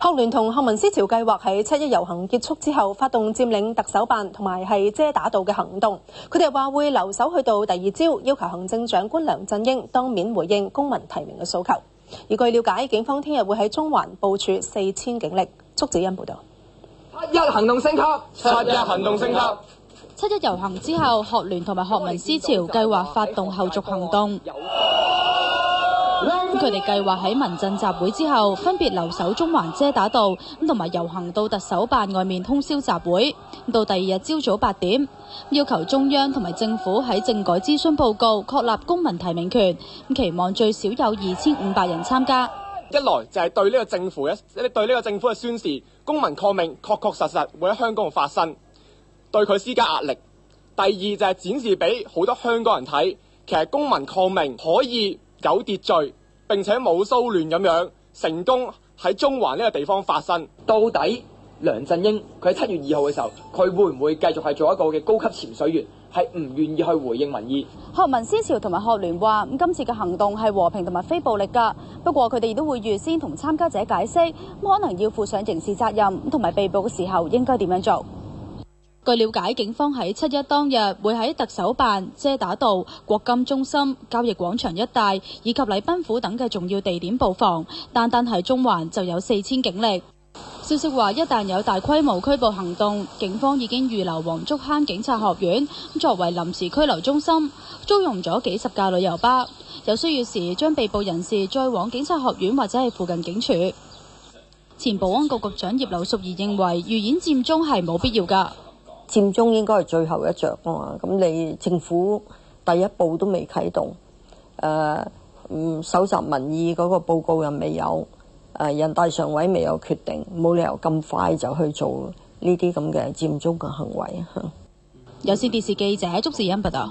學聯同學民思潮計劃喺7·1遊行結束之後，發動佔領特首辦同埋係遮打道嘅行動。佢哋話會留守去到第二朝，要求行政長官梁振英當面回應公民提名嘅訴求。而據了解，警方聽日會喺中環部署4000警力。祝子欣報道。7·1行動升級，7·1行動升級。7·1遊行之後，學聯同埋學民思潮計劃發動後續行動。佢哋計劃喺民陣集會之後，分別留守中環遮打道，同埋遊行到特首辦外面通宵集會。到第二日朝早8點，要求中央同埋政府喺政改諮詢報告確立公民提名權，期望最少有2500人參加。一來就係對呢個政府嘅宣示，公民抗命確確實實會喺香港發生，對佢施加壓力。第二就係展示俾好多香港人睇，其實公民抗命可以有秩序，並且冇騷亂咁樣成功喺中環呢個地方發生。到底梁振英佢喺7月2號嘅時候，佢會唔會繼續係做一個嘅高級潛水員，係唔願意去回應民意？學民思潮同埋學聯話，今次嘅行動係和平同埋非暴力㗎。不過佢哋亦都會預先同參加者解釋，可能要負上刑事責任，同埋被捕嘅時候應該點樣做。據了解，警方喺7·1當日會喺特首辦、遮打道、國金中心、交易廣場一帶以及禮賓府等嘅重要地點布防，單係中環就有4000警力。消息話，一旦有大規模拘捕行動，警方已經預留黃竹坑警察學院作為臨時拘留中心，租用咗幾十架旅遊巴，有需要時將被捕人士再往警察學院或者係附近警署。前保安局局長葉劉淑儀認為，預演佔中係冇必要㗎。佔中應該係最後一着啊嘛，咁你政府第一步都未啟動，搜集民意嗰個報告又未有，人大常委未有決定，冇理由咁快就去做呢啲咁嘅佔中嘅行為。有線電視記者祝志欣報道。